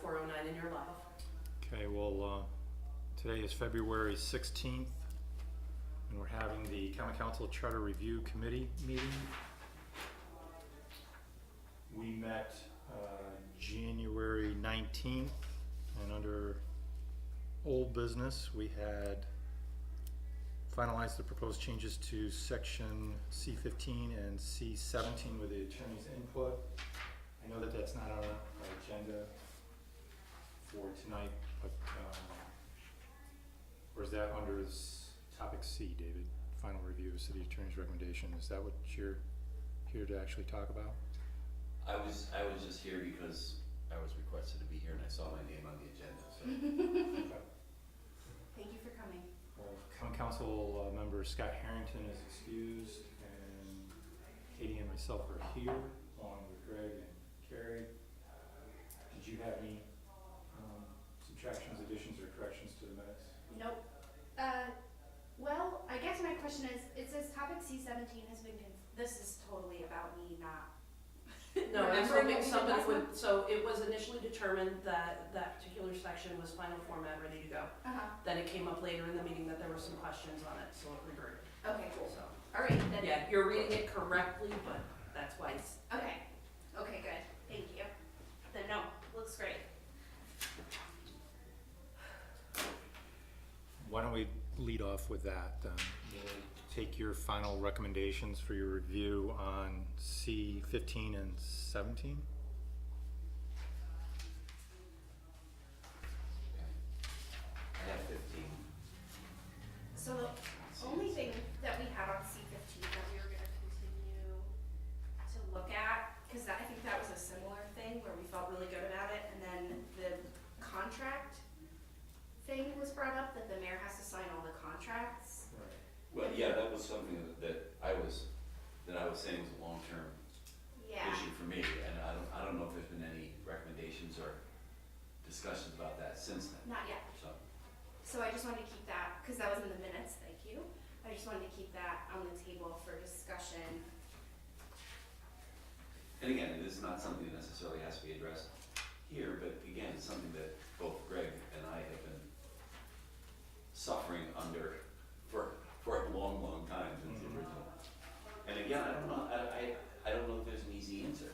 409 in your love. Okay, well, today is February 16th, and we're having the Common Council Charter Review Committee meeting. We met January 19th, and under old business, we had finalized the proposed changes to section C15 and C17 with the attorney's input. I know that that's not on our agenda for tonight, but or is that under topic C, David? Final review of city attorney's recommendation. Is that what you're here to actually talk about? I was just here because I was requested to be here and I saw my name on the agenda, so. Thank you for coming. Well, Common Council member Scott Harrington is excused, and Katie and myself are here, along with Greg and Carrie. Did you have any subtractions, additions, or corrections to the minutes? Nope. Well, I guess my question is, it says topic C17 has been, this is totally about me, not. No, I'm remembering hoping what we did somebody last would, month. so it was initially determined that that particular section was final format, ready to go. Then it came up later in the meeting that there were some questions on it, so it reverted. Okay, cool. So, All right, then. yeah, you're reading it correctly, but that's why it's. Okay. Okay, good. Thank you. Then no, looks great. Why don't we lead off with that then? We'll take your final recommendations for your review on C15 and 17. I have 15. So the only thing that we had on C15 that we were gonna continue to look at, because I think that was a similar thing where we felt really good about it, and then the contract thing was brought up, that the mayor has to sign all the contracts. Right. Well, yeah, that was something that I was saying was a long-term Yeah. issue for me, and I don't know if there's been any recommendations or discussions about that since then. Not yet. So I just wanted to keep that, because that was in the minutes, thank you. I just wanted to keep that on the table for discussion. And again, it is not something that necessarily has to be addressed here, but again, it's something that both Greg and I have been suffering under for a long, long time since the original. And again, I don't know if there's an easy answer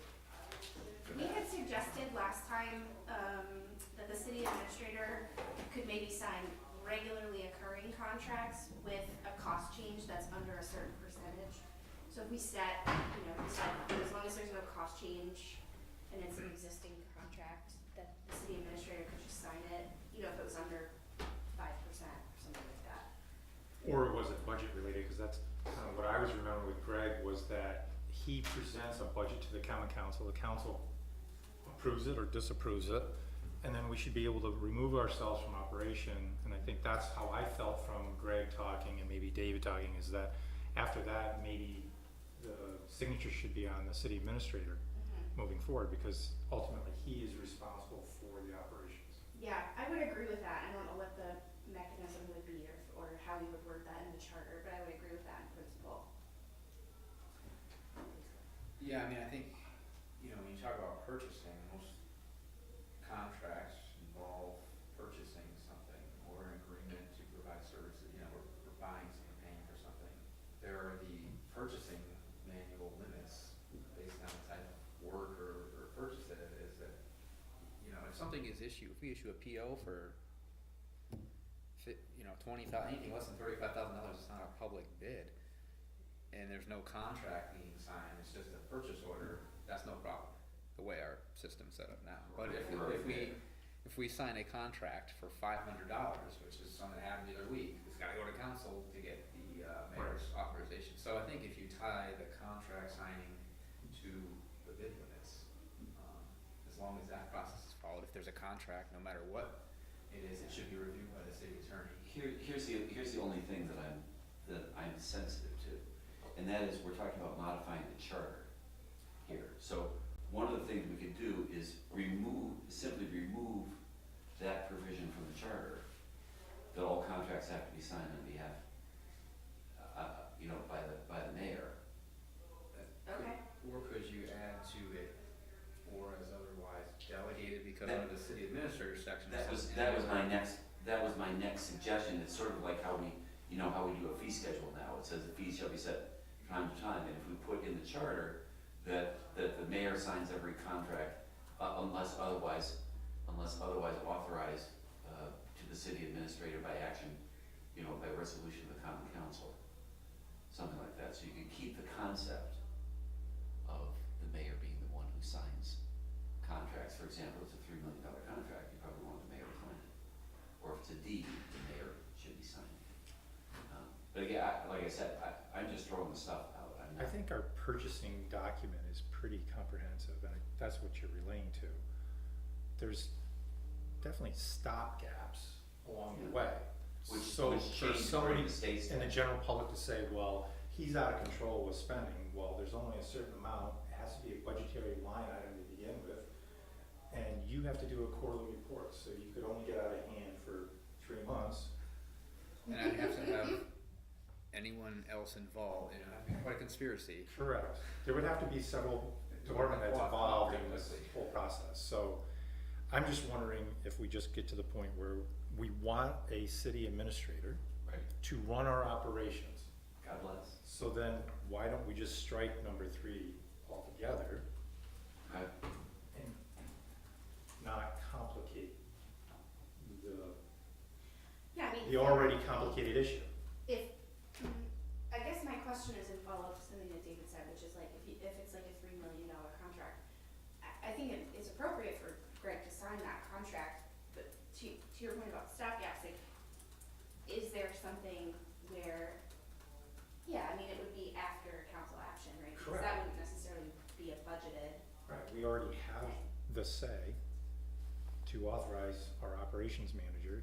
for We had that. suggested last time that the city administrator could maybe sign regularly occurring contracts with a cost change that's under a certain percentage. So if we set, we said, as long as there's no cost change and it's an existing contract, that the city administrator could just sign it, if it was under 5% or something like that. Or was it budget related? Because that's kind of what I was remembering with Greg, was that he presents a budget to the Common Council. The council approves it or disapproves it, and then we should be able to remove ourselves from operation. And I think that's how I felt from Greg talking and maybe David talking, is that after that, maybe the signature should be on the city administrator moving forward, because ultimately he is responsible for the operations. Yeah, I would agree with that. I don't know what the mechanism would be or how you would word that in the charter, but I would agree with that in principle. Yeah, I mean, I think, when you talk about purchasing, most contracts involve purchasing something or an agreement to provide services, we're buying something, paying for something. There are the purchasing manual limits based on the type of work or purchase that it is that, if something is issued, if we issue a PO for, anything less than $35,000, it's not a public bid, and there's no contract being signed, it's just a purchase order, that's no problem, the way our system's set up now. But if we sign a contract for $500, which is something that happens the other week, it's gotta go to council to get the mayor's authorization. So I think if you tie the contract signing to the bid limits, as long as that process is followed, if there's a contract, no matter what it is, it should be reviewed by the city attorney. Here's the only thing that I'm sensitive to, and that is we're talking about modifying the charter here. So one of the things we could do is simply remove that provision from the charter, that all contracts have to be signed on behalf, by the mayor. Okay. Or could you add to it, or as otherwise delegated, because That- under the city administrator section. it That was, says that was my anyway. next suggestion, it's sort of like how we, you know, how we do a fee schedule now, it says the fees shall be set from time to time, and if we put in the charter that the mayor signs every contract, unless otherwise authorized, to the city administrator by action, you know, by resolution of the common council, something like that, so you can keep the concept of the mayor being the one who signs contracts. For example, it's a $3 million contract, you probably want the mayor to sign it. Or if it's a deed, the mayor should be signing it. But again, like I said, I'm just throwing the stuff out. I'm I not, think our purchasing document is pretty comprehensive, and that's what you're relaying to. There's definitely stop gaps along the way. which So for changed somebody during the state in the statute. general public to say, well, he's out of control with spending, well, there's only a certain amount, it has to be a budgetary line item to begin with, and you have to do a quarterly report, so you could only get out of hand for 3 months. And I'd have to have anyone else involved, and it'd be quite a conspiracy. Correct. There would have to be several department heads involved in this whole process, so I'm just wondering if we just get to the point where we want a city administrator Right, to run our operations. God bless. So then, why don't we just strike number 3 altogether Okay. and not complicate Yeah, I mean. the already complicated issue? If, I guess my question is in follow-up to something that David said, which is like, if it's like a $3 million contract, I think it's appropriate for Greg to sign that contract, but to your point about stopgaps, like, is there something where, yeah, I mean, it would be after council action, right? Because Correct. that wouldn't necessarily be a budgeted Right, we already have thing. the say to authorize our operations manager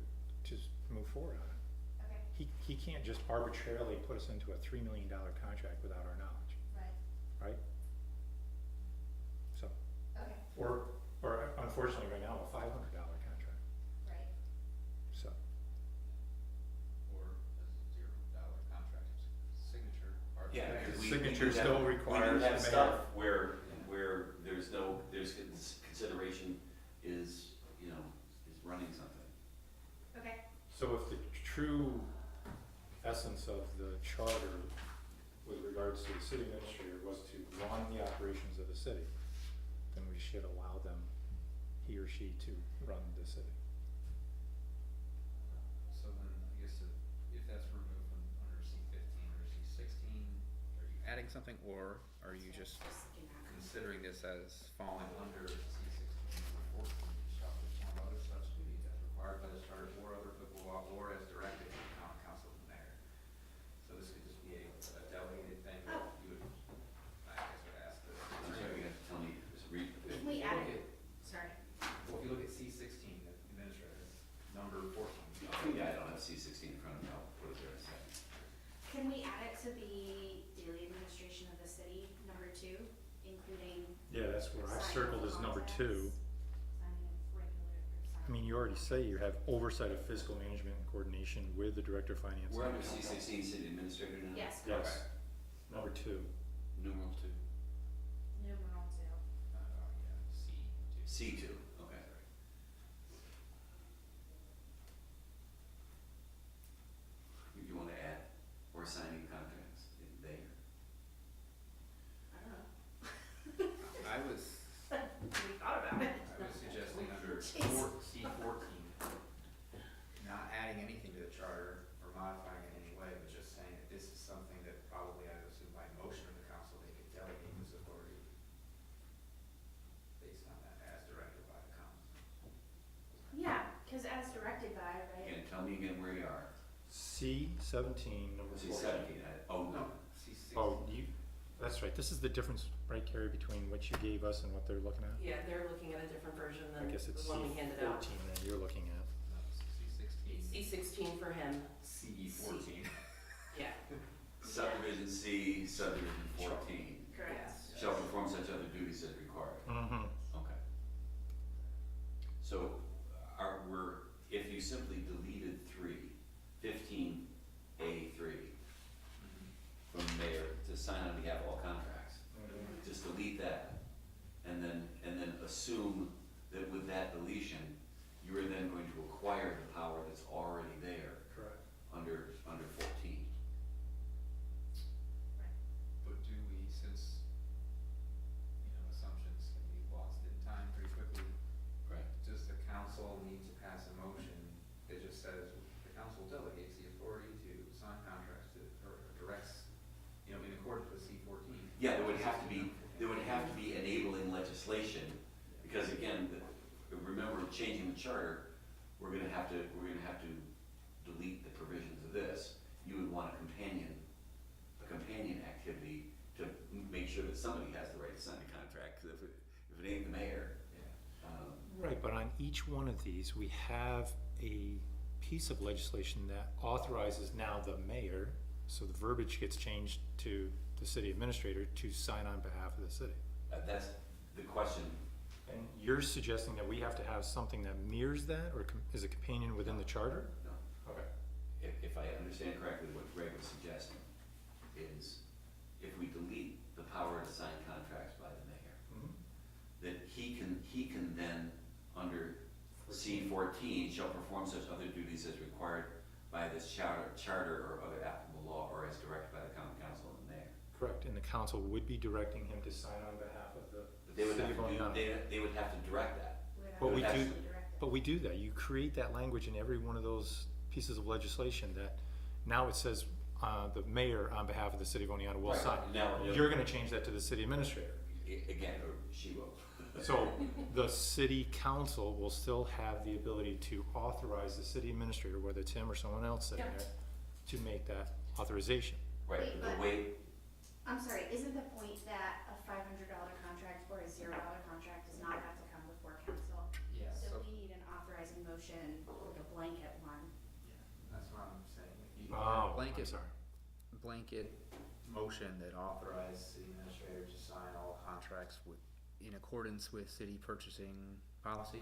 to move forward on it. Okay, He can't just arbitrarily put us into a $3 million contract without our knowledge, right, right? So, okay, or unfortunately right now, a $500 contract, right. so. Or a $0 contract signature. or- Yeah, because we Signature do have- still requires We do the have mayor. stuff where consideration is, you know, is running something. Okay, So if the true essence of the charter with regards to the city administrator was to run the operations of the city, then we should allow them, he or she, to run the city. So then, I guess if that's removed from under C15 or C16, are you adding something, or are you just just looking at it. considering this as falling under C16 or 14, shall perform other such duties as required by the charter or other applicable law, or as directed by the common council of the mayor? So this could just be a delegated thing that you would, I guess would ask the. I'm sorry, you have to tell me, just read. Can we add it, sorry, Well, if you look at C16, the administrator, number 14. Yeah, I don't have C16 in front of me, I'll put it there in a second. can we add it to the daily administration of the city, number 2, including Yeah, that's where I signing circled of as number 2. contracts, signing of regular, or I signing. mean, you already say you have oversight of fiscal management and coordination with the director of finance. We're under C16, city administrator now? Yes, Yes, number 2. Numeral 2. numeral 2. Yeah, C2. C2, okay. You wanna add, or signing contracts in there? I don't know, I was we thought about it. suggesting under Jeez. C14, not adding anything to the charter or modifying it in any way, but just saying that this is something that probably, I would assume by motion of the council, they could delegate this authority based on that, as directed by the council. Yeah, cause as directed by, right? Again, tell me again where you are. C17, number 4. C17, oh, no. C6. Oh, that's right, this is the difference, right, Carrie, between what you gave us and what they're looking at? Yeah, they're looking at a different version I than guess it's the one we handed C14 out. that you're looking at. No, C16. C16 for him, CE14. yeah, Subdivision C, subdivision 14. Correct. Shall perform such other duties as required. Mm-hmm. Okay. So, if you simply deleted 15A3 from the mayor to sign on behalf of all contracts, just delete that, and then assume that with that deletion, Yeah, there would have to be enabling legislation, because again, remember, changing the charter, we're gonna have to delete the provisions of this. You would want a companion activity to make sure that somebody has the right to sign a contract, 'cause if it ain't the mayor. Right, but on each one of these, we have a piece of legislation that authorizes now the mayor, so the verbiage gets changed to the city administrator to sign on behalf of the city. That's the question. And you're suggesting that we have to have something that mirrors that, or is a companion within the charter? No. Okay. If I understand correctly, what Greg was suggesting is if we delete the power to sign contracts by the mayor, that he can then, under C14, shall perform such other duties as required by this charter or other applicable law, or as directed by the common council and the mayor. Correct, and the council would be directing him to sign on behalf of the But they would city have of to Oneonta. they would have to direct that. But we do, actually direct it. but we do that, you create that language in every one of those pieces of legislation that now it says, the mayor on behalf of the city of Oneonta will Right. sign. Now, You're gonna change that to the city administrator. Again, or she will. So the city council will still have the ability to authorize the city administrator, whether it's him or someone else sitting Yeah. there, to make that authorization. Right, Wait, but the but- way, I'm sorry, isn't the point that a $500 contract or a $0 contract does not have to come before council? Yeah, So we need an authorizing motion, like a blanket one. that's what I'm saying. If you Oh, have a I'm blanket, sorry. blanket motion that authorizes city administrator to sign all contracts in accordance with city purchasing policy.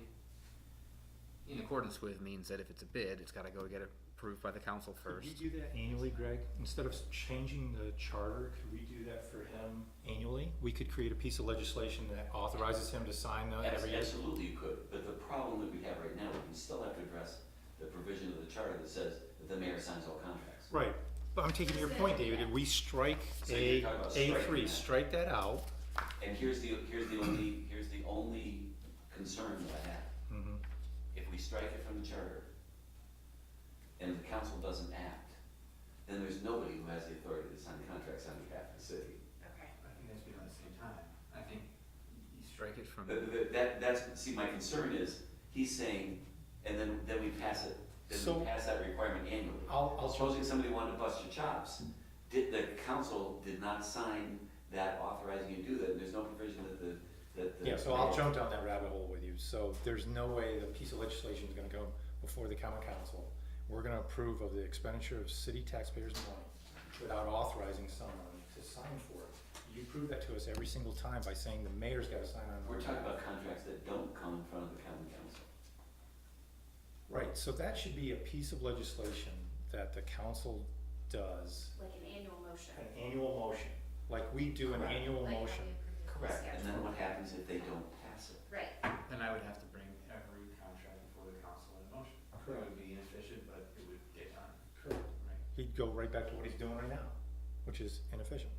In accordance with means that if it's a bid, it's gotta go to get approved by the council Could first. we do that annually, Greg? Instead of changing the charter, could we do that for him annually? We could create a piece of legislation that authorizes him to sign every year. absolutely you could, but the problem that we have right now, we still have to address the provision of the charter that says that the mayor signs all contracts. Right, but I'm taking your point, David, if we strike So you're talking about striking A3, that. strike that out. And here's the only concern that I have. Mhm. If we strike it from the charter and the council doesn't act, then there's nobody who has the authority to sign contracts on behalf of the city. Okay. I think that's been at the same time. I think you strike it from. See, my concern is, he's saying, and then we pass it, So- pass that requirement annually. I'll Supposing somebody wanted to bust your chops, the council did not sign that authorizing you to do that, and there's no provision that the. Yeah, so I'll jump down that rabbit hole with you. So there's no way the piece of legislation is gonna go before the common council. We're gonna approve of the expenditure of city taxpayers' money without authorizing someone to sign for it. You prove that to us every single time by saying the mayor's gotta sign on. We're talking about contracts that don't come in front of the common council. Right, so that should be a piece of legislation that the council does, Like an annual motion. an annual motion, like we do an Correct. annual Like how we motion. approve the Correct, and then schedule. what happens if they don't pass it? Right. Then I would have to bring every contract before the council in motion. It would be inefficient, but it would get done, Correct. right? He'd go right back to what he's doing right now, which is inefficient.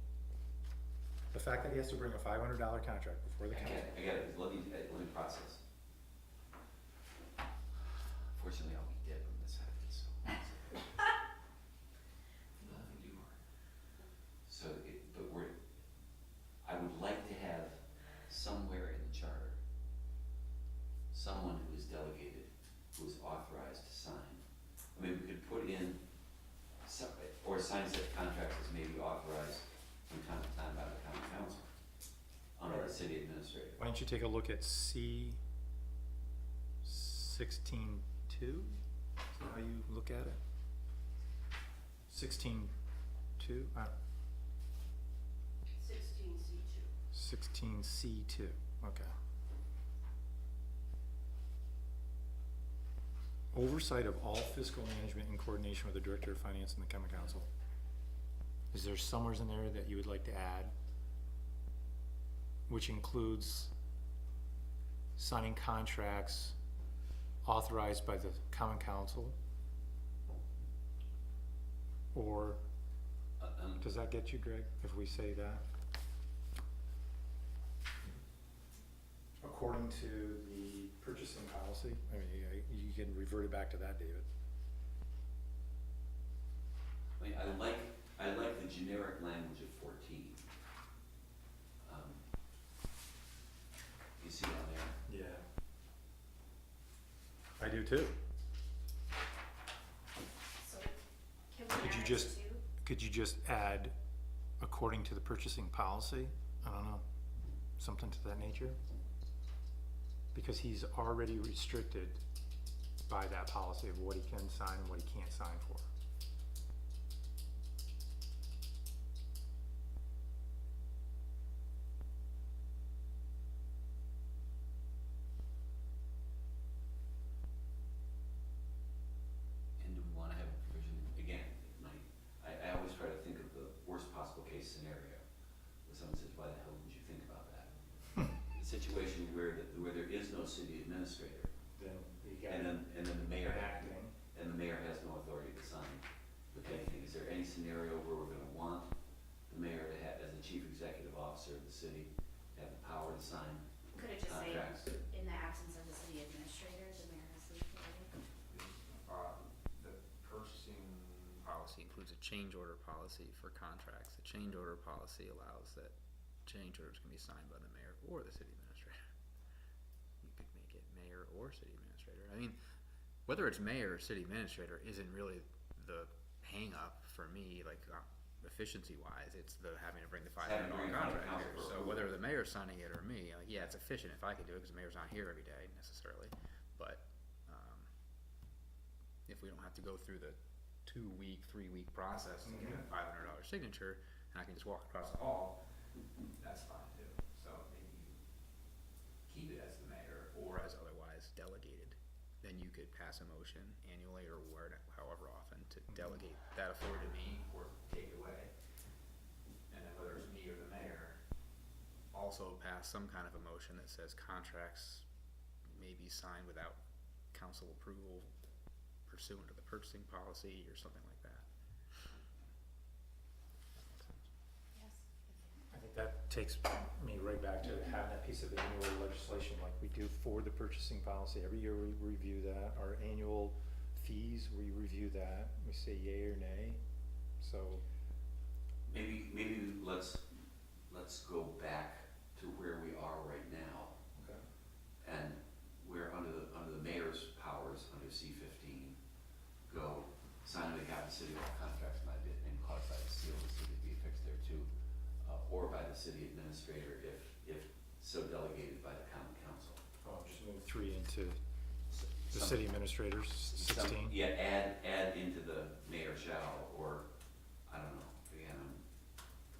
The fact that he has to bring a $500 contract before the I council. get it, let me process. Fortunately, I'll be dead when this happens, so. Nothing do more. So, I would like to have somewhere in the charter, someone who is delegated, who is authorized to sign. I mean, we could put in, or sign such contracts as may be authorized from time to time by the common council, under the city administrator. Why don't you take a look at C 16.2? Is that how you look at it? 16.2? 16C2. 16C2, okay. Oversight of all fiscal management in coordination with the Director of Finance and the Common Council. Is there somewheres in there that you would like to add? Which includes signing contracts authorized by the Common Council? Or does that get you, Greg, if we say that? According to the purchasing policy, I mean, you can revert it back to that, David. I mean, I like the generic language of 14. You see on there? Yeah. I do too. So can we Could you add just- it to? Could you just add, according to the purchasing policy? I don't know, something to that nature? Because he's already restricted by that policy of what he can sign and what he can't sign for. And do we wanna have a provision, again, I always try to think of the worst possible case scenario. Where someone says, why the hell didn't you think about that? A situation where there is no city administrator, Then you and then the mayor, acting. and the mayor has no authority to sign with anything. Is there any scenario where we're gonna want the mayor to have, as the chief executive officer of the city, have the power to sign Could it just say, contracts? in the absence of the city administrator, the mayor has the authority? The purchasing policy includes a change order policy for contracts. The change order policy allows that change orders can be signed by the mayor or the city administrator. You could make it mayor or city administrator. I mean, whether it's mayor or city administrator isn't really the hang up for me, like efficiency wise, it's the having to bring the $500 Having to bring contract council here. for So approval. whether the mayor's signing it or me, like, yeah, it's efficient if I can do it, cause the mayor's not here every day necessarily, but, if we don't have to go through the 2-week, 3-week process to get a $500 signature, and I can just walk across the hall, that's fine too. So maybe you keep it as the mayor or as otherwise delegated. Then you could pass a motion annually or however often to delegate that authority to me or take it away. And then whether it's me or the mayor, also pass some kind of a motion that says contracts may be signed without council approval pursuant to the purchasing policy or something like that. Yes. I think that takes me right back to having that piece of annual legislation like we do for the purchasing policy. Every year we review that. Our annual fees, we review that. We say yay or nay. So, Maybe let's go back to where we are right now. okay. And we're under the mayor's powers, under C-15, go sign and have the city hall contracts might be, and caused by the seal, the city be affixed there too, or by the city administrator if so delegated by the common council. I'll just move 3 into the Some- city administrators, 16. Yeah, add into the mayor shall, or, I don't know, again,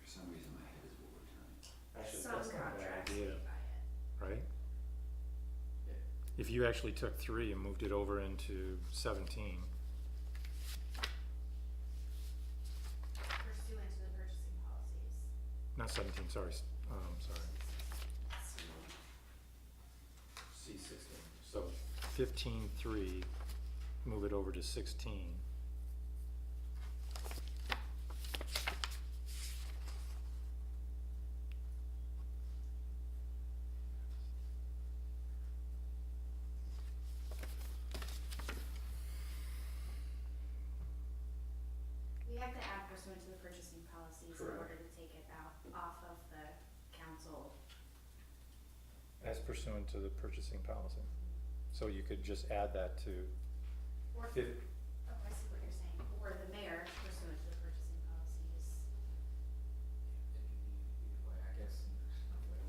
for some reason my head is overturning. Actually, Some that's not a bad contracts idea, may buy it. right? If you actually took 3 and moved it over into 17, Pursuant to the purchasing policies. not 17, sorry, sorry. C16. So 15.3, move it over to 16. We have to add pursuant to the purchasing policies in Correct. order to take it out, off of the council. As pursuant to the purchasing policy. So you could just add that to Or, fif- oh, I see what you're saying, or the mayor pursuant to the purchasing policies. I guess,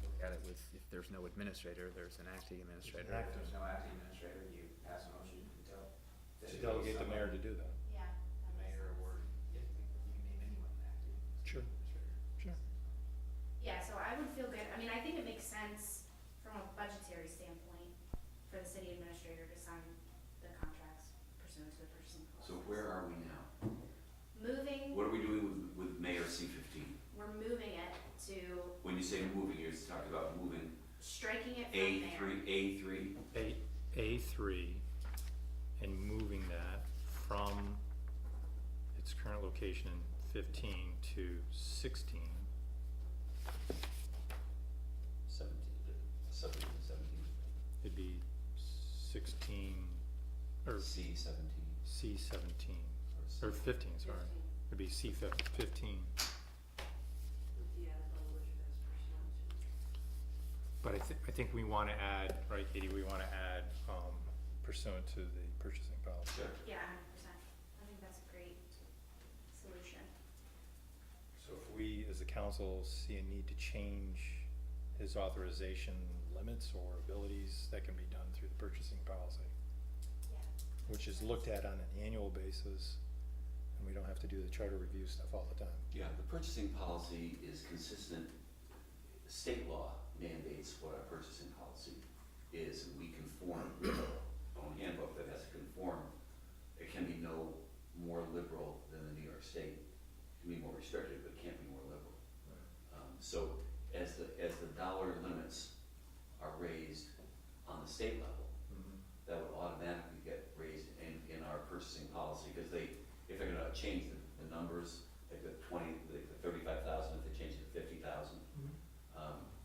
look at it with, if there's no administrator, there's an acting administrator. If Acting. there's no acting administrator, you pass a motion to to delegate the mayor to do that. Yeah. The that makes mayor sense. or, you can name anyone acting. Sure. Administrator. Sure. Yeah, so I would feel good, I mean, I think it makes sense from a budgetary standpoint for the city administrator to sign the contracts pursuant to the purchasing policies. So where are we now? Moving, What are we doing with Mayor C-15? we're moving it to When you say moving, you're talking about moving striking it from there. A3, A3, and moving that from its current location in 15 to 16. 17. It'd be 16, or C-17. C17, or 15, sorry. It'd be C15. With the added language as pursuant to. But I think we wanna add, right, Katie, we wanna add, pursuant to the purchasing policy. Sure. Yeah, 100%. I think that's a great solution. So if we, as a council, see a need to change his authorization limits or abilities, that can be done through the purchasing policy, Yeah. which is looked at on an annual basis, and we don't have to do the charter review stuff all the time. Yeah, the purchasing policy is consistent. State law mandates what our purchasing policy is, and we conform with our own handbook that has to conform. It can be no more liberal than the New York State. It can be more restrictive, but it can't be more liberal. So as the dollar limits are raised on the state level, that would automatically get raised in our purchasing policy, because if they're gonna change the numbers, like the 35,000, if they change it to 50,000,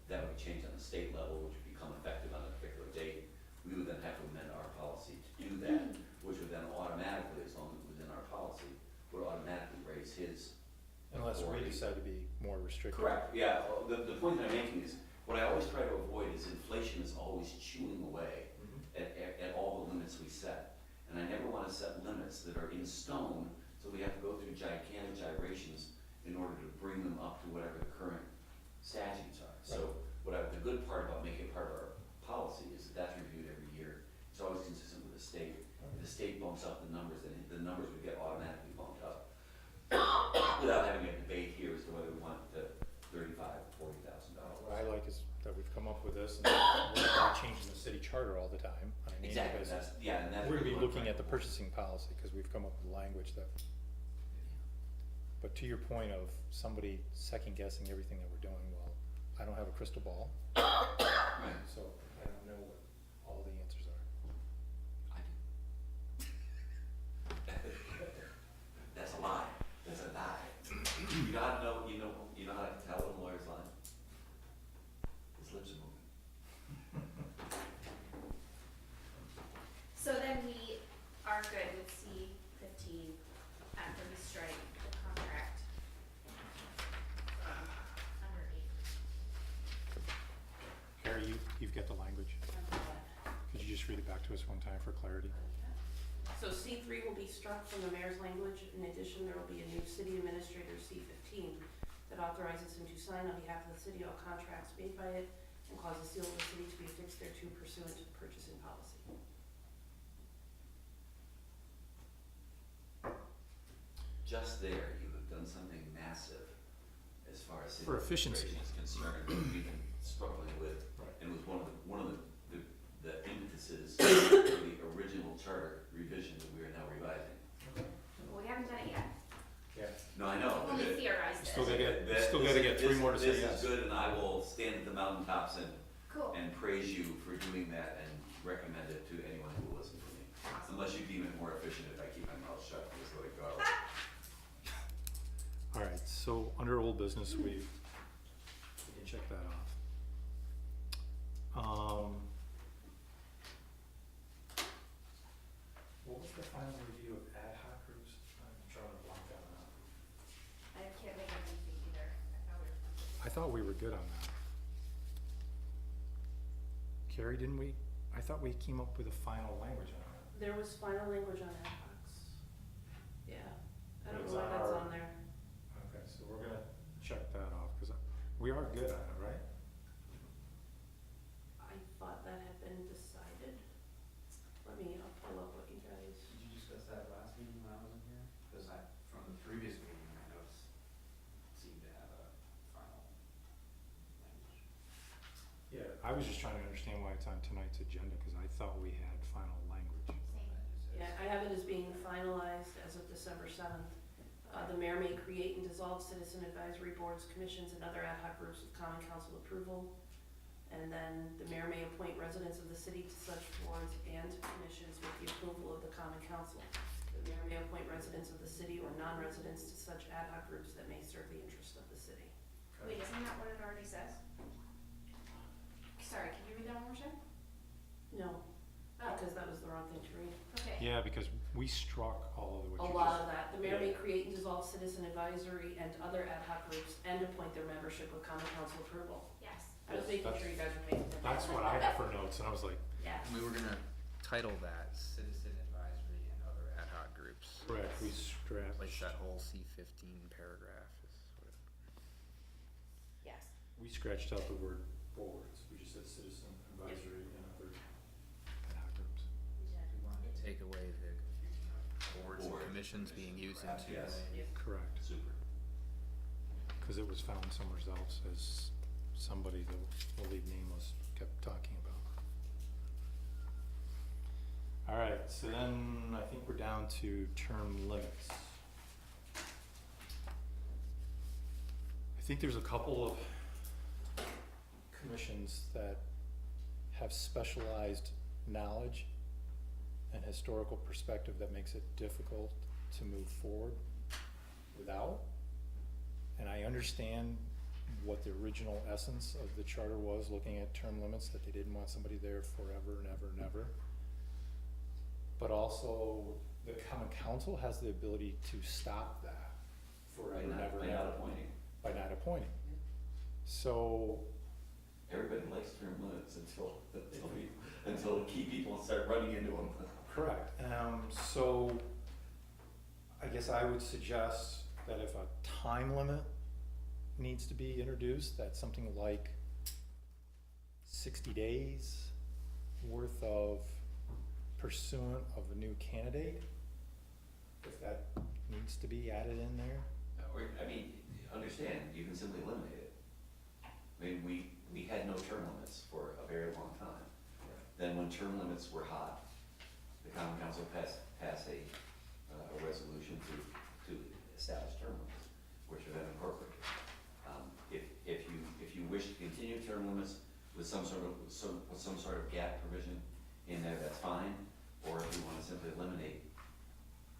that would be changed on the state level, which would become effective on a particular date. We would then have to amend our policy to do that, which would then automatically, as long as it was in our policy, would automatically raise his. Unless we authority. decide to be more restrictive. Correct, yeah, well, the point that I'm making is, what I always try to avoid is inflation is always chewing away at all the limits we set. And I never wanna set limits that are in stone, so we have to go through gigantic gyrations in order to bring them up to whatever the current statutes are. So the good part about making it part of our policy is that that's reviewed every year. It's always consistent with the state. If the state bumps up the numbers, then the numbers would get automatically bumped up without having a debate here as to whether we want the $35,000 or $40,000. What I like is that we've come up with this, and we're not changing the city charter all the time on an annual Exactly, basis. and that's. We're gonna be really looking what at the purchasing policy, cause we've come up with language that, but to your point of somebody second guessing everything that we're doing, well, I don't have a crystal ball, Right. so I don't know what all the answers are. I do. That's a lie. That's a lie. You know how to know, you know how to tell when a lawyer's lying? His lips are moving. So then we are good with C15 after we strike the contract under 8. Harry, you've got the language. Could you just read it back to us one time for clarity? So C3 will be struck from the mayor's language. In addition, there will be a new city administrator, C15, that authorizes him to sign on behalf of the city all contracts made by it and cause the seal of the city to be affixed thereto pursuant to the purchasing policy. Just there, you have done something massive as far as city For efficiency. administration is concerned, that we've been struggling with. Right. And it was one of the impetuses for the original charter revision that we are now revising. Well, we haven't done it yet. Yeah. No, I know. We've only theorized Still it. gotta get three more to say yes. This is good, and I will stand at the mountaintops Cool. and praise you for doing that and recommend it to anyone who will listen to me. Unless you deem it more efficient if I keep my mouth shut, just let it go. All right, so under old business, we can check that off. What was the final review of ad hoc groups? I'm trying to block that one out. I can't make anything either. I thought we were good on that. Carrie, didn't we? I thought we came up with a final language on that. There was final language on ad hocs. Yeah, I don't It's know why on that's our- on there. Okay, so we're gonna check that off, cause we are good on it, right? I thought that had been decided. I'll pull up what you guys. Did you discuss that last meeting when I wasn't here? Cause from the previous meeting, my notes seemed to have a final language. Yeah, I was just trying to understand why it's on tonight's agenda, cause I thought we had final language. Yeah, I have it as being finalized as of December 7th. The mayor may create and dissolve citizen advisory boards, commissions, and other ad hoc groups with common council approval. And then the mayor may appoint residents of the city to such boards and commissions with the approval of the common council. The mayor may appoint residents of the city or non-residents to such ad hoc groups that may serve the interest of the city. Wait, isn't that what it already says? Sorry, can you read that one more time? No, Oh, because that was the wrong thing to read. okay. Yeah, because we struck all of what A you lot just. of that. The mayor may create and dissolve citizen advisory and other ad hoc groups and appoint their membership with common council approval. Yes. I was making sure you guys were making. That's what I have for notes, and I was like, Yeah. We were gonna title that Citizen Advisory and Other Ad Hoc Groups. correct, we Like scratched, that whole C15 paragraph is sort of. Yes. we scratched out the word boards, we just said citizen advisory and other ad hoc groups. We wanted to take away the confusion of boards and Board, commissions being used in two yes. ways. Correct, Super. cause it was found somewhere else as somebody that will leave nameless kept talking about. Alright, so then I think we're down to term limits. I think there's a couple of commissions that have specialized knowledge and historical perspective that makes it difficult to move forward without. And I understand what the original essence of the charter was, looking at term limits, that they didn't want somebody there forever and ever and ever. But also, the common council has the ability to stop that forever and ever By and not ever, appointing. by not appointing. So, Everybody likes term limits until key people start running into them. correct, so I guess I would suggest that if a time limit needs to be introduced, that's something like 60 days worth of pursuant of a new candidate, if that needs to be added in there. Or, I mean, understand, you can simply eliminate it. I mean, we had no term limits for a very long time. Then when term limits were hot, the common council passed a resolution to establish term limits, which are then incorporated. If you wish to continue term limits with some sort of gap provision in there, that's fine. Or if you wanna simply eliminate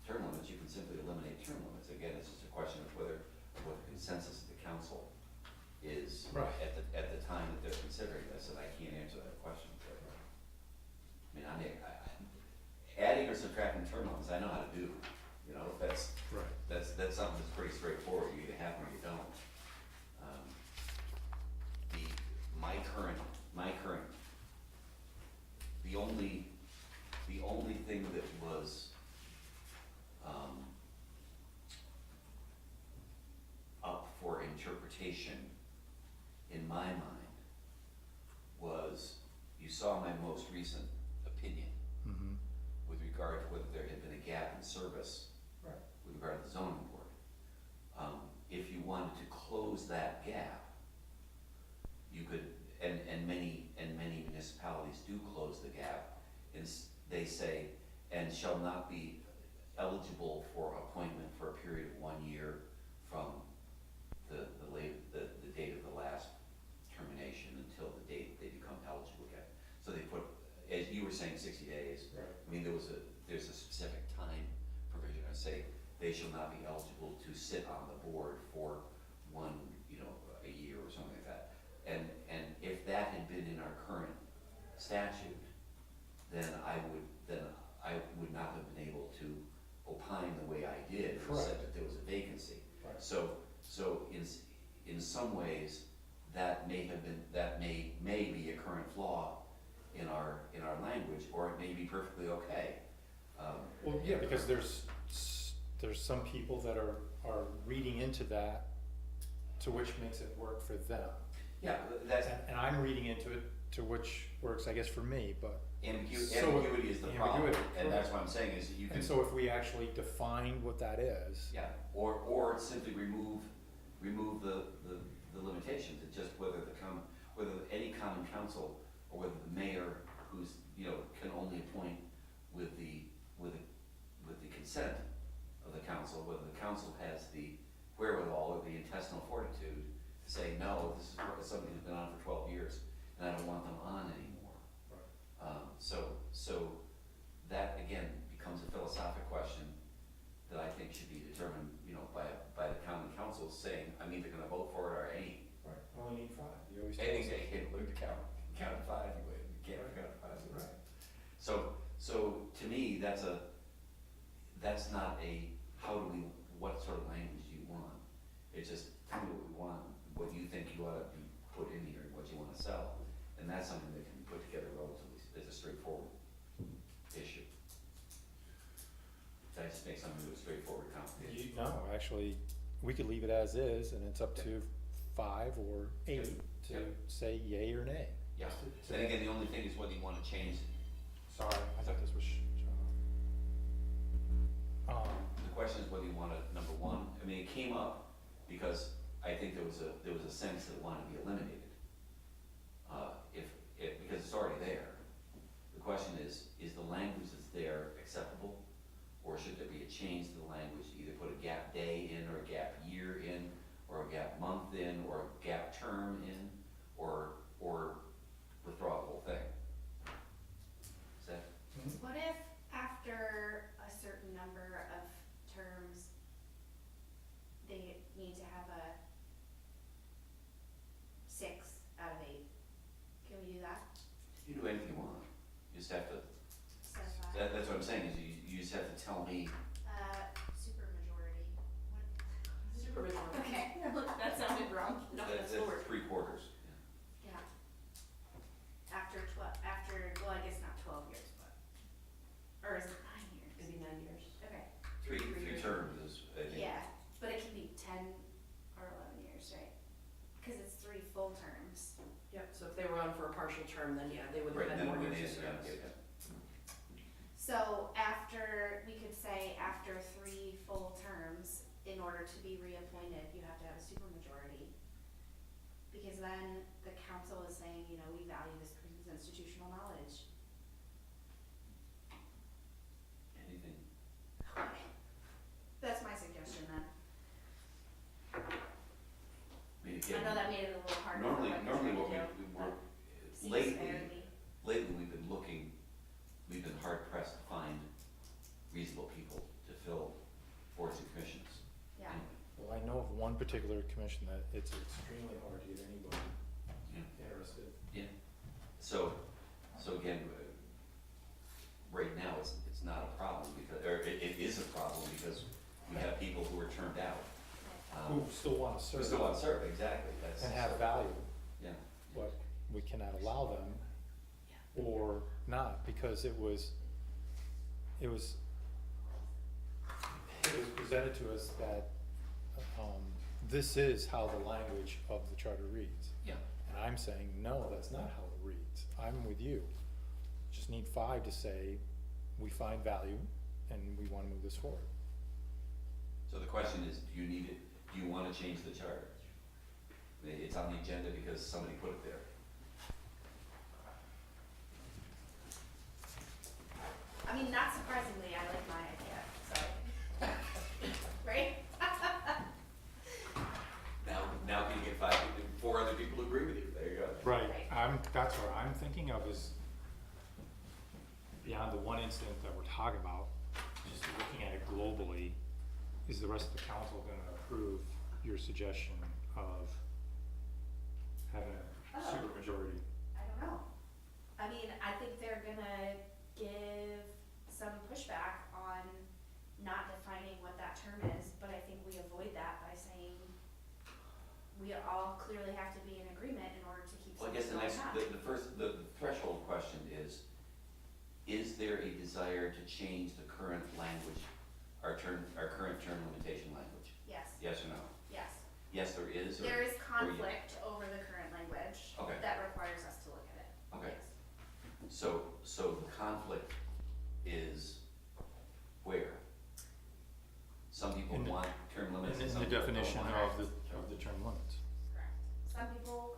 term limits, you can simply eliminate term limits. Again, it's just a question of what the consensus of the council is Right. at the time that they're considering this, and I can't answer that question. I mean, adding or subtracting term limits, I know how to do, you know, that's something that's pretty straightforward, you either have them or you don't. The only thing that was, up for interpretation in my mind was, you saw my most recent opinion Mm-hmm. with regard to whether there had been a gap in service with regard to the zoning board. If you wanted to close that gap, you could, and many municipalities do close the gap, and they say, and shall not be eligible for appointment for a period of 1 year from the date of the last termination until the date they become eligible again. So they put, as you were saying, 60 days. Right. I mean, there's a specific time provision, I say, they shall not be eligible to sit on the board for a year or something like that. And if that had been in our current statute, then I would not have been able to opine the way I did, and said that there was a vacancy. Right. So in some ways, that may be a current flaw in our language, or it may be perfectly okay. Well, yeah, because there's some people that are reading into that, to which makes it work for them. Yeah, that's, And I'm reading into it to which works, I guess, for me, but, So- ambiguity is the problem, ambiguity, and that's correct. what I'm saying, is that you can. and so if we actually define what that is. Yeah, or simply remove the limitations, it's just whether any common council, or whether the mayor, who's, can only appoint with the consent of the council, whether the council has the wherewithal or the intestinal fortitude to say, no, this is something that's been on for 12 years, and I don't want them on anymore. So that, again, becomes a philosophic question that I think should be determined, by the common council, saying, I'm either gonna vote for it or I ain't. Right. Only need 5, you always I tell think us. they can't learn to count to 5 anyway, you can't count to 5. Right. So to me, that's not a, what sort of language do you want? It's just, tell me what we want, what you think you ought to be put in here, what you wanna sell, and that's something that can be put together relatively, as a straightforward issue. That just makes something that's straightforward complicated. No, actually, we could leave it as is, and it's up to 5 or 8 to Yep. say yay or nay. Yeah, and again, the only thing is whether you wanna change, Sorry, I thought this was, the question is whether you wanna, number one, I mean, it came up because I think there was a sense that it wanted to be eliminated. Because it's already there. The question is the language that's there acceptable? Or should there be a change to the language, either put a gap day in, or a gap year in, or a gap month in, or a gap term in, or withdraw the whole thing? Is that, What if after a certain number of terms, they need to have a 6 out of 8? Can we do that? you do anything you want, you just have to, Set aside. that's what I'm saying, is you just have to tell me, Super majority. Super majority. Okay, that sounded wrong. No, that's that's the word. 3/4. Yeah. After, well, I guess not 12 years, but, or is it 9 years? Maybe 9 years. Okay, Three terms is, I think. yeah, but it can be 10 or 11 years, right? Cause it's 3 full terms. Yep, so if they were on for a partial term, then yeah, they would Right, have then had more when years they, of yeah, service. yeah. So we could say after 3 full terms, in order to be reappointed, you have to have a supermajority. Because then the council is saying, you know, we value this person's institutional knowledge. Anything, That's my suggestion then. I mean, I again. know that made it a little harder. Normally, for normally what to do, we but were, seems lately, fair to me. we've been hard pressed to find reasonable people to fill boards and commissions. Yeah, Anyway, well, I know of one particular commission that it's extremely hard to get anybody yeah. interested. So again, right now, it's not a problem because, or it is a problem because we have people who are turned out. Who still wanna Who serve. still want to serve, exactly, that's. And have value, Yeah, but we cannot allow them or not, because it was presented to us that, this is how the language of the charter reads. yeah, And I'm saying, no, that's not how it reads. I'm with you. Just need 5 to say, we find value and we wanna move this forward. so the question is, do you need it, do you want to change the charter? It's on the agenda because somebody put it there. I mean, not surprisingly, I like my idea, so. Right? Now can you get 4 other people to agree with you, there you go. Right, Right. that's what I'm thinking of is beyond the one incident that we're talking about, just looking at it globally, is the rest of the council gonna approve your suggestion of having a Oh. supermajority? I don't know. I mean, I think they're gonna give some pushback on not defining what that term is, but I think we avoid that by saying we all clearly have to be in agreement in order to keep Well, I something guess the going next, on. the threshold question is there a desire to change the current language, our current term limitation language? Yes, Yes or no? yes. Yes, there is, or? There is or yes? conflict over the current language Okay. that requires us to look at it. Okay. Yes. So the conflict is where? Some people In the- want term limits and In some the people don't definition want. of the term limits. Correct. Some people,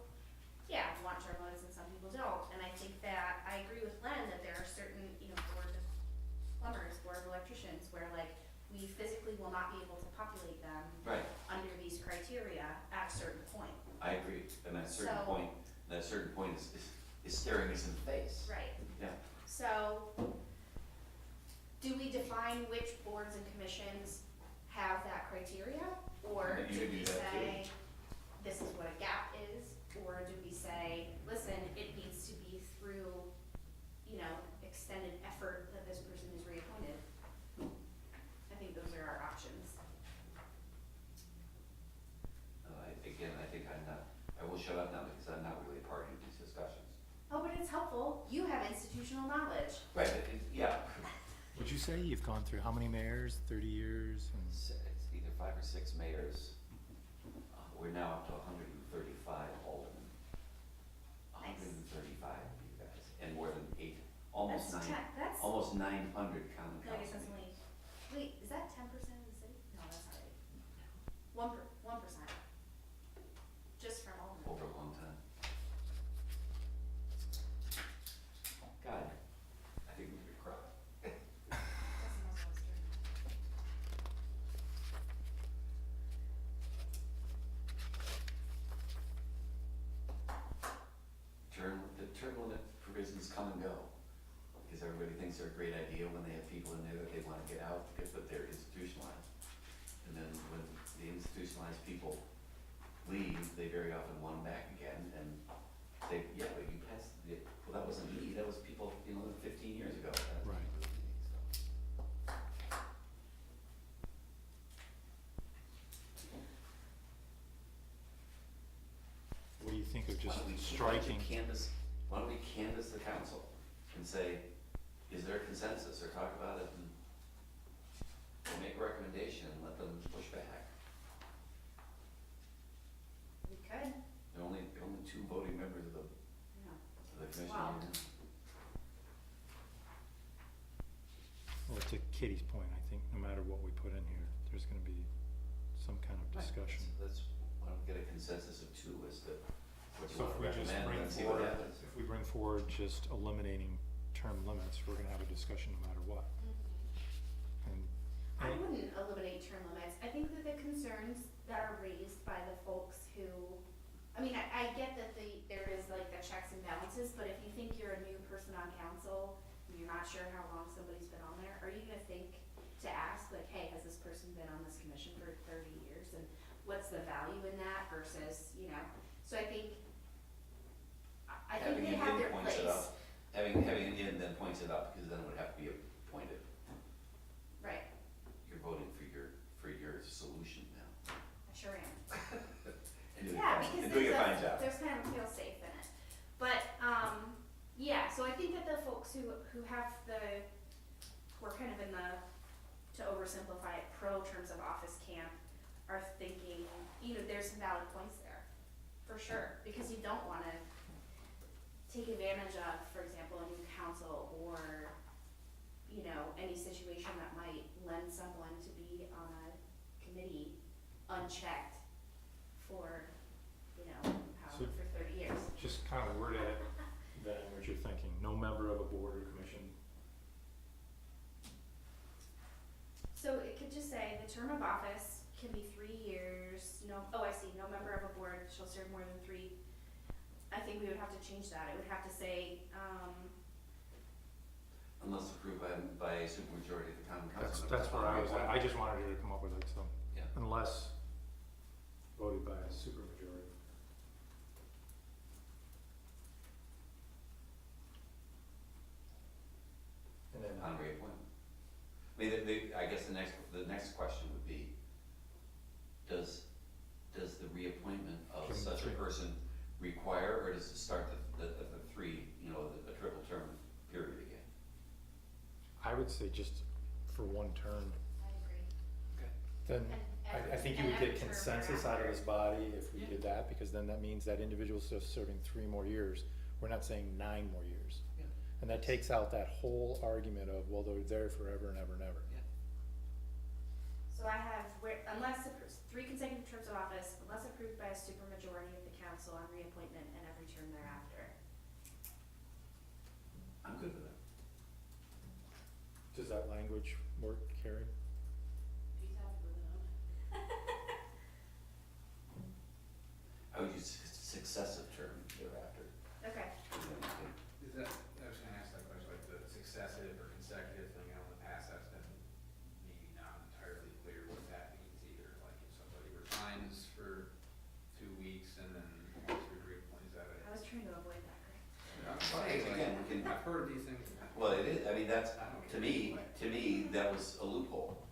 yeah, want term limits and some people don't, and I think that, I agree with Len that there are certain, you know, board of plumbers, board of electricians, where like, we physically will not be able to populate them Right, under these criteria at a certain point. I agree, and that certain So- point, is staring us in the face. Right. Yeah. So, do we define which boards and commissions have that criteria? Or You do could do we that say, this is what a gap is? Or do we say, listen, it needs to be through, you know, extended effort that this person is reappointed? I think those are our options. Again, I think I will shut up now because I'm not really a party institutional knowledge. Right, yeah, Would you say you've gone through how many mayors, 30 years? And it's either 5 or 6 mayors. We're now up to 135 aldermen. Nice. 135 of you guys, and more than 8, almost That's 9, that's, no, almost 900 common I guess council that's only, meetings. wait, is that 10% of the city? No, that's not right. 1%. Just from Alderman. Over a long time. God, I think we could cry. That's the most I was doing. The term limit provisions come and go, because everybody thinks they're a great idea when they have people in there that they wanna get out, because, but they're institutionalized. And then when the institutionalized people leave, they very often want them back again, and they, yeah, but you passed, well, that wasn't me, that was people, 15 years ago. Right. What do you think of just striking? Why don't we canvass the council and say, is there a consensus, or talk about it, and we'll make a recommendation and let them push back. We could, There are only 2 voting members of no. the commission. Wow. here. Well, to Kitty's point, I think no matter what we put in here, there's gonna be some kind of Right, discussion. why don't we get a consensus of 2 as to what you So want if to we just recommend, bring and see what forward, happens. if we bring forward just eliminating term limits, we're gonna have a discussion no matter what. And I wouldn't eliminate term limits. I think that the concerns that are raised by the folks who, I mean, I get that there is like the checks and balances, but if you think you're a new person on council, and you're not sure how long somebody's been on there, are you gonna think to ask like, hey, has this person been on this commission for 30 years, and what's the value in that versus, so I think, I think Having they an have in their points it place. up. Having an in then points it up, because then it would have to be appointed. Right, You're voting for your solution now. I sure am. And doing Yeah, a fine- because and doing a there's fine job. there's kind of a feel safe in it. But, yeah, so I think that the folks who have who are kind of in the, to oversimplify it, pro terms of office camp are thinking, there's some valid points there, for sure, because you don't wanna take advantage of, for example, a new council or, any situation that might lend someone to be on a committee unchecked for, however, for 30 years. just kind of word it, then what you're thinking, no member of a board or commission. So it could just say, the term of office can be 3 years, no member of a board shall serve more than 3. I think we would have to change that, it would have to say, Unless approved by a supermajority of the common council. That's where I was at. I just wanted you to come up with it, so, Yeah. unless voted by a supermajority. And then, On reappointment. I mean, I guess the next question would be, does the reappointment of Term such a 3. person require, or does it start the 3, a triple term period again? I would say just for one term, I agree. Okay. then And I think you and would get every term consensus out of this thereafter. body if we Yeah. did that, because then that means that individual's still serving 3 more years. We're not saying 9 more years. Yeah. And that takes out that whole argument of, well, they're there forever and ever and ever. So I have, unless, 3 consecutive terms of office, unless approved by a supermajority of the council on reappointment and every term thereafter. I'm good with that. Does that language work, Carrie? He's happy with it, I would use successive term thereafter. Okay. Is that, I was gonna ask that question, like the successive or consecutive thing, in the past, that's been maybe not entirely clear what that means either, like if somebody resigns for 2 weeks and then wants to be reappointed, is that I was trying to avoid that, Greg. I'm saying, like, Again, we can- I've heard these things. Well, it is, I mean, that's, I don't to care. me, that was a loophole,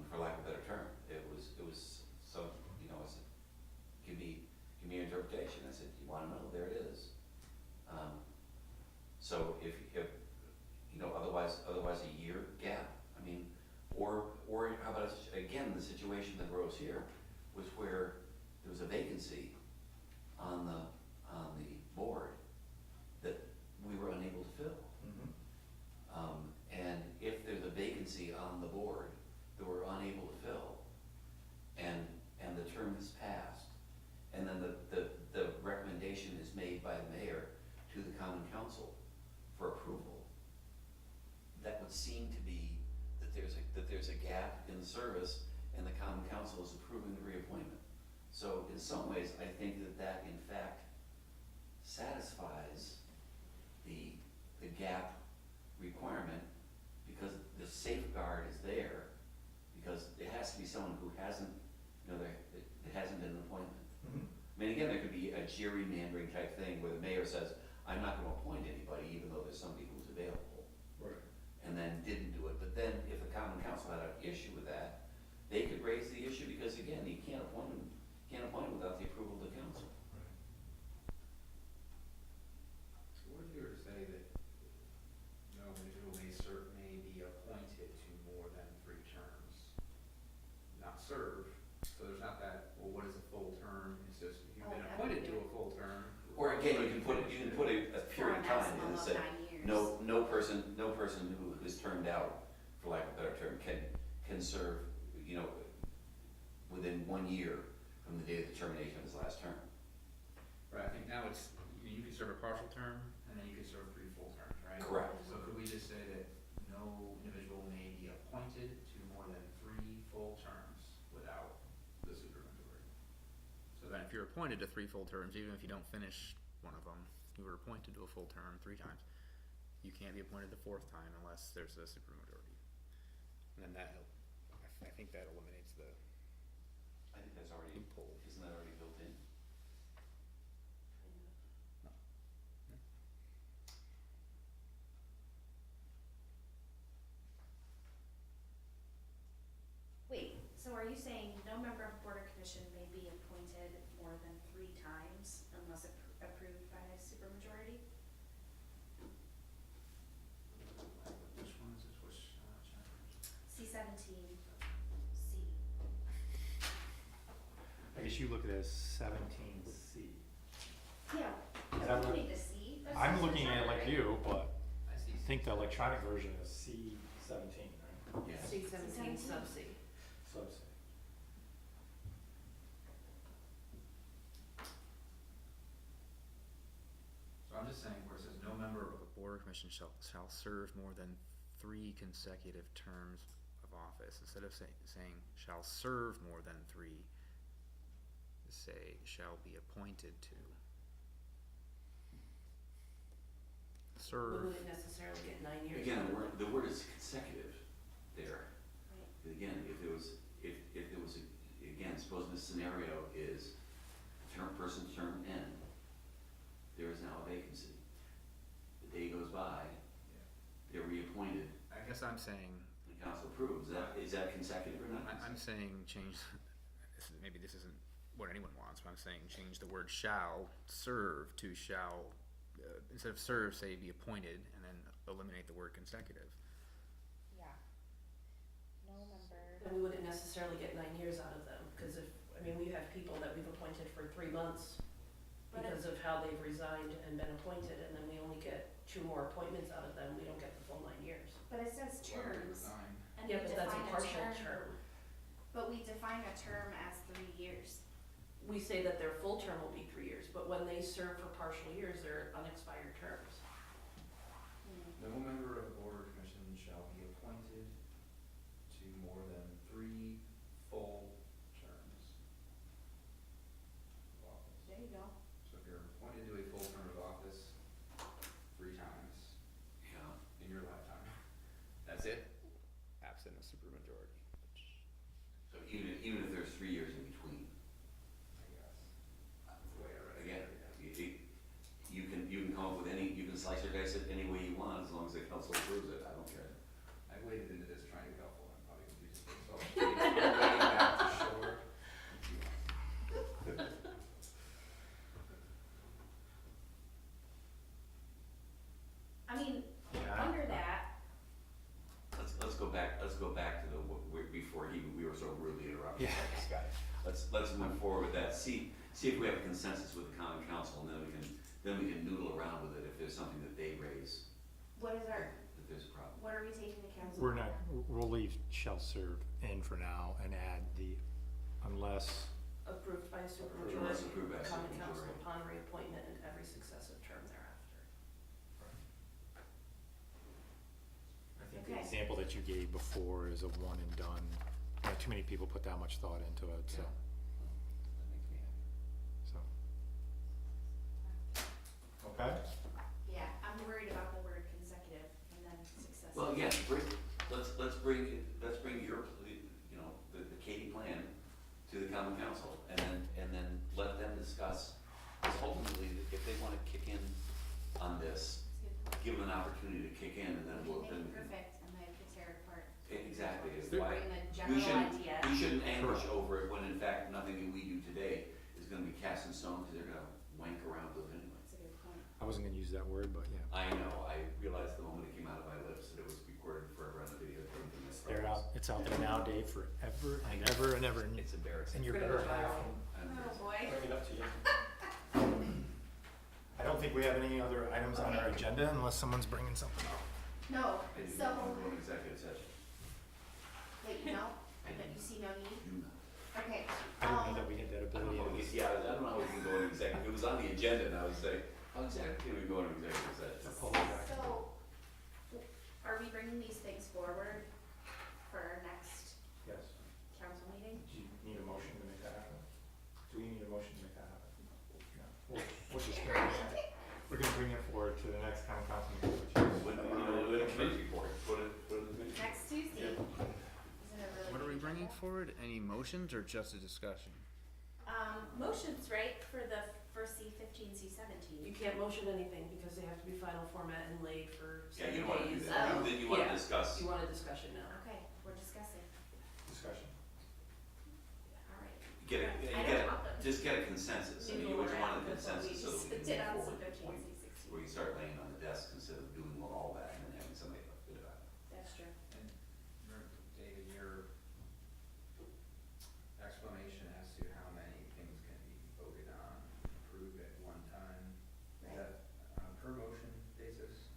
for lack of a better term. It was so, it's, give me your interpretation. I said, you wanna know, there it is. So if otherwise a year gap. I mean, or how about, again, the situation that arose here was where there was a vacancy on the board that we were unable to fill. And if there's a vacancy on the board that we're unable to fill, and the term has passed, and then the recommendation is made by the mayor to the common council for approval, that would seem to be that there's a gap in the service, and the common council is approving the reappointment. So in some ways, I think that in fact satisfies the gap requirement, because the safeguard is there, because it has to be someone who hasn't, it hasn't been an appointment. I mean, again, there could be a gerrymandering type thing where the mayor says, I'm not gonna appoint anybody, even though there's somebody who's available. Right. And then didn't do it. But then if the common council had an issue with that, they could raise the issue, because again, you can't appoint them without the approval of the council. What if you were to say that no individual may be appointed to more than 3 terms? Not serve, so there's not that, well, what is a full term? It's just, if you've been appointed to a full term. Or again, you can put a period of time and say, maximum of 9 years. no person who is termed out, for lack of a better term, can serve, within 1 year from the date of the termination of his last term. Right, I think now it's, you could serve a partial term, and then you could serve 3 full terms, right? Correct. So could we just say that no individual may be appointed to more than 3 full terms without the supermajority? So then if you're appointed to 3 full terms, even if you don't finish one of them, you were appointed to a full term 3 times, you can't be appointed the 4th time unless there's a supermajority. And then I think that eliminates the I think that's already, loophole. isn't that already built in? Wait, so are you saying no member of board or commission may be appointed more than 3 times unless approved by a supermajority? Which one is this? Which chapter? C-17, C. I guess you look at it as 17C. Yeah, Is that I'm what- looking to C. That's I'm just looking at it like right? you, but I see. I think the electronic version is C17, right? Yes. C-17 sub C. Sub C. So I'm just saying where it says no member of a board or commission shall serve more than 3 consecutive terms of office, instead of saying shall serve more than 3, say shall be appointed to. We Serve, wouldn't necessarily get 9 years. Again, out of the word is consecutive there. Right. Again, if there was, again, suppose this scenario is person's term end, there is now a vacancy. The day goes by, they're reappointed, I guess I'm saying, the council approves. Is that consecutive or not? I'm saying change, maybe this isn't what anyone wants, but I'm saying change the word shall serve to shall, instead of serve, say be appointed, and then eliminate the word consecutive. Yeah. No member. And we wouldn't necessarily get 9 years out of them, because we have people that we've appointed for 3 months But because of how they've resigned and been appointed, and then we only get 2 more appointments out of them, we don't get the full 9 years. But it says terms, and we Yeah, but that's a define partial a term. term. But we define a term as 3 years. We say that their full term will be 3 years, but when they serve for partial years, they're unexpired terms. No member of a board or commission shall be appointed to more than 3 full terms of office. There you go. So if you're appointed to a full term of office 3 times Yeah. in your lifetime, that's it, absent a supermajority, which So even if there's 3 years in between, I guess, that's the way I read it. again, you can come up with you can slice or dice it any way you want, as long as the council approves it, I don't care. I waded into this trying to be helpful, I'm probably confusing myself. I'm wading back to shore. I mean, Yeah. under that, let's go back to before we were so rudely interrupted Yeah. by this guy. Let's move forward with that, see if we have a consensus with the common council, and then we can noodle around with it if there's something that they raise, What is our, that there's a problem. what are we taking to council? We're not, we'll leave shall serve in for now and add the unless, Approved by a Unless supermajority approved by of a the common council supermajority. upon reappointment in every successive term thereafter. I think the Okay. example that you gave before is a one and done. Too many people put that much thought into it, so, That makes me happy. so. Okay? Yeah, I'm worried about the word consecutive and then successive. Well, again, let's bring your, you know, the Katie plan to the common council, and then let them discuss, because ultimately, if they wanna kick in on this, That's a good point. give them an opportunity to kick in, and then we'll, Make then. it perfect and then could tear it apart. Exactly, Just is why, bring the we general shouldn't, idea. we shouldn't ambush over it when in fact, nothing that we do today is gonna be cast in stone, because they're gonna wank around with it anyway. That's a good point. I wasn't gonna use that word, but yeah. I know, I realized the moment it came out of my lips that it was recorded forever on the video tape. and that's They're out, it's out there now, Dave, forever and ever and ever, and It's embarrassing. and you're Gonna better go half. viral. I'm Oh, embarrassed. boy. Bring it up to you. I don't think we have any other items on our agenda unless someone's bringing something up. No, I do so, not want to go into executive session. wait, no, I but you see no need? do not. Okay, I didn't know that we had that I don't ability. know, in this. yeah, I don't know how we can go into executive, it was on the agenda, and I was like, how exactly can we go into executive session? so, are we bringing these things forward for our next Yes. council meeting? Do you need a motion to make that happen? Do we need a motion to make that happen? No. We'll just bring it in. We're gonna bring it forward to the next common council meeting, which is. When, you know, the committee report, put it in the committee. Next Tuesday? Isn't it really? What are we big bringing agenda? forward? Any motions or just a discussion? Motions, right, for C15, C17? You can't motion anything because they have to be final format and laid for Yeah, 7 you don't wanna do days. that, Oh. then you wanna Yeah. discuss, You want a discussion now. Okay, we're discussing, Discussion. alright. get a, I you don't get want them. a, just get a consensus, I mean, you would want a consensus so that we can Did move on forward to the C15, point C16. where you start laying on the desk instead of doing all that and then having somebody fit about it. That's true. And David, your explanation as to how many things can be voted on, approved at one time, is Right. that on a per motion basis?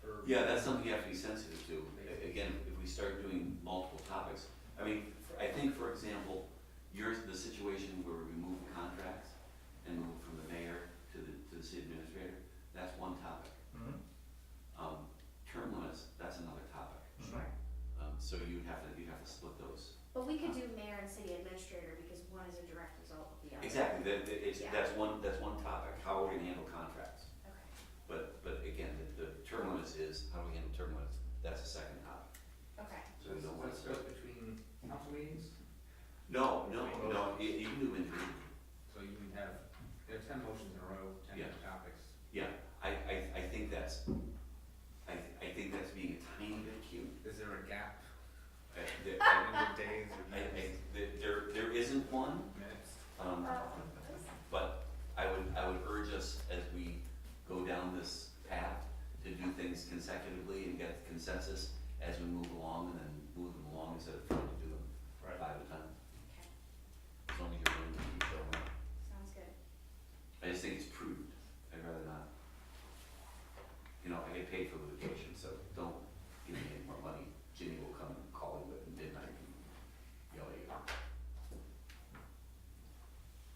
Per? Yeah, that's something you have to be sensitive to. Again, if we start doing multiple topics, I mean, I think, for example, the situation where we remove contracts and move from the mayor to the city administrator, that's one topic. Mm-hmm. Term limits, that's another topic. Sure. So you'd have to split those. But we could do mayor and city administrator because one is a direct result of the other. Exactly, Yeah. that's one topic, how are we gonna handle contracts? Okay, But again, the term limits is, how do we handle term limits? That's a second topic. okay. So we don't want to That's just between council meetings? No, you can do individual. So you can have, there are 10 motions in a row, 10 Yeah. different topics. Yeah, I think that's being a tiny bit cute. Is there a gap I- in the days or there isn't one, minutes? but I would urge us as we go down this path to do things consecutively and get consensus as we move along and then move them along instead of trying to do them Right. 5 at a time.